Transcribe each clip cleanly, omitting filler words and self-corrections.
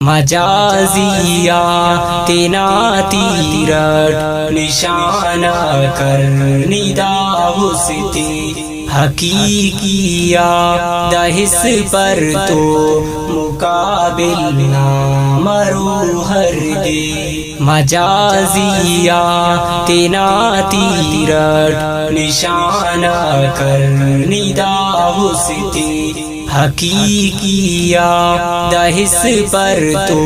مجازیات ناتیرٹ نشانہ کر ندا وسطی حقیقیہ دہس پر تو مقابل نہ مرو ہر دے مجازیات ناتیرٹ نشانہ کر ندا وسطی حقیقیہ دہس پر تو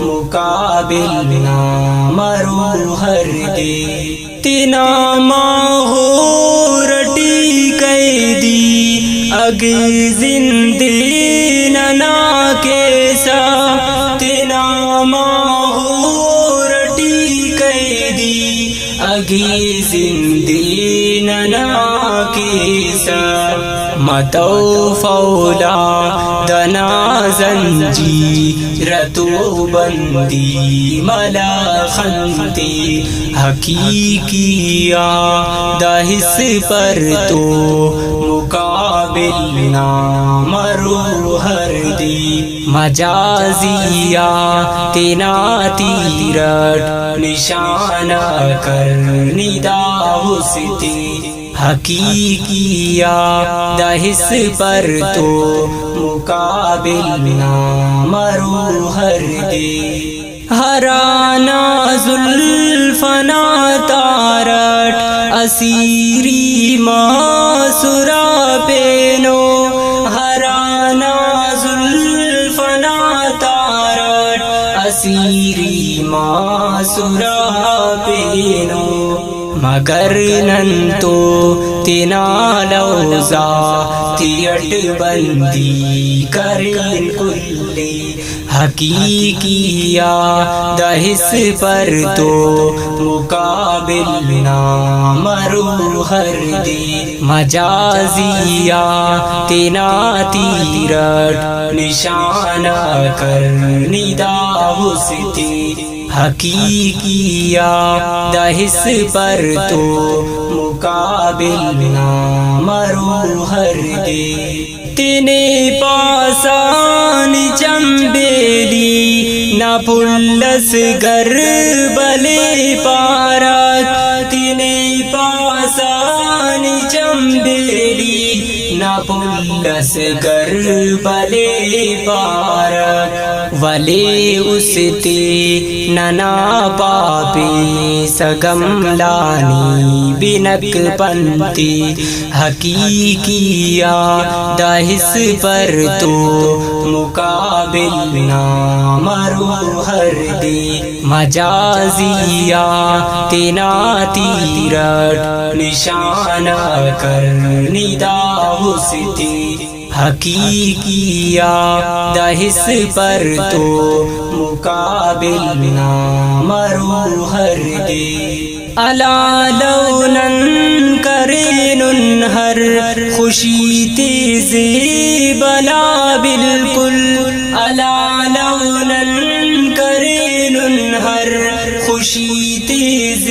مقابل نہ مرو ہر دے تینا ماہو رٹی قیدی اگ زندے ننا کیسا تینا ماہو رٹی قیدی اگ زندے ننا کیسا متو فولا دنا زنجی رتو بندی ملا خنتی حقیقیہ دہس پر تو مقابل نہ مرو ہر دی مجازیات ناتیرٹ نشانہ کر ندا وسطی حقیقیہ دہس پر تو مقابل نہ مرو ہر دے ہرانا زلفنا تارٹ اسیری ماسورا پینو ہرانا زلفنا تارٹ اسیری ماسورا پینو مگر ننتو تینا لوزا تیٹ بندی کرن کلی حقیقیہ دہس پر تو مقابل نہ مرو ہر دے مجازیات ناتیرٹ نشانہ کر ندا وسطی حقیقیہ دہس پر تو مقابل نہ مرو ہر دے تینے پاسان چمبیلی نہ پلس گر بلے پارک تینے پاسان چمبیلی نہ پلس گر بلے پارک ولے اس تے ننا پاپی سگم لانی بنک پنتی حقیقیہ دہس پر تو مقابل نہ مرو ہر دے مجازیات ناتیرٹ نشانہ کر ندا وسطی حقیقیہ دہس پر تو مقابل نہ مرو ہر دے الا لونن کرین ہر خوشی تیز بلا بالکل الا لونن کرین ہر خوشی تیز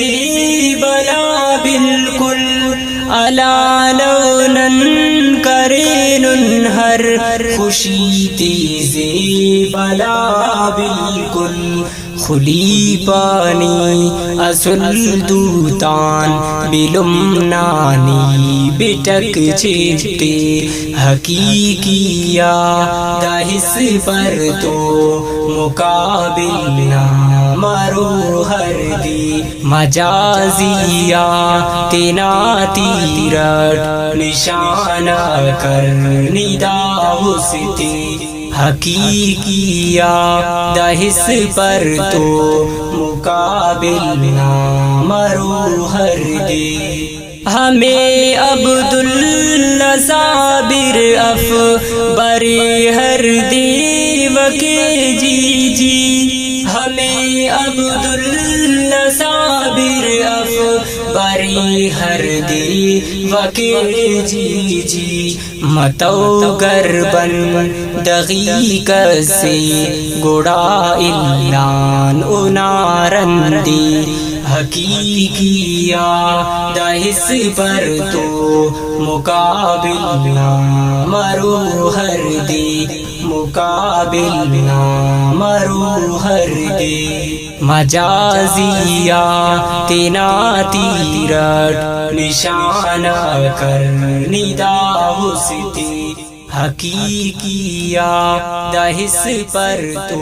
بلا بالکل الا لونن کرین ہر خوشی تیز بلا بالکل خلی پانی اصل دوتان بلمنانی بٹک چھتے حقیقیہ دہس پر تو مقابل نہ مرو ہر دے مجازیات ناتیرٹ نشانہ کر ندا وسطی حقیقیہ دہس پر تو مقابل نہ مرو ہر دے ہمیں عبداللہ صابر بر ہر دیو کے جی جی ہمیں عبداللہ صابر بر ہر دیو کے جی جی متو گربن دغیق سے گڑا الان انارندی حقیقی دہس پر تو مقابل نہ مرو ہر دے مقابل نہ مرو ہر دے مجازیا تینا تیرٹ نشانہ کر ندا ہستی حقیقی دہس پر تو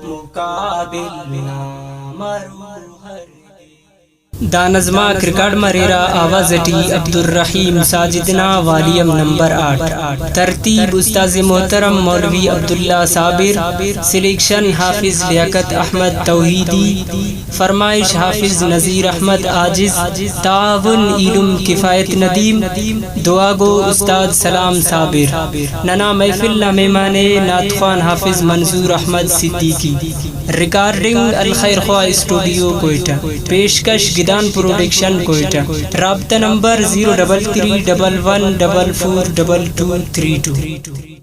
مقابل نہ مرو ہر دا نظمہ کرکٹ مریرا آواز ٹی عبد الرحیم ساجدنا والیم نمبر 8 ترتیب استاذ محترم مولوی عبداللہ صابر سلیکشن حافظ لیاقت احمد توحیدی فرمائش حافظ نذیر احمد عاجز تعاون علم کفایت ندیم دعا گو استاد سلام صابر ننا محفل نہ مہمان نعت خوان حافظ منظور احمد صدیقی ریکارڈنگ الخیر خواہ اسٹوڈیو کوئٹہ پیشکش گدان پروڈکشن کوئٹہ رابطہ نمبر 03311442232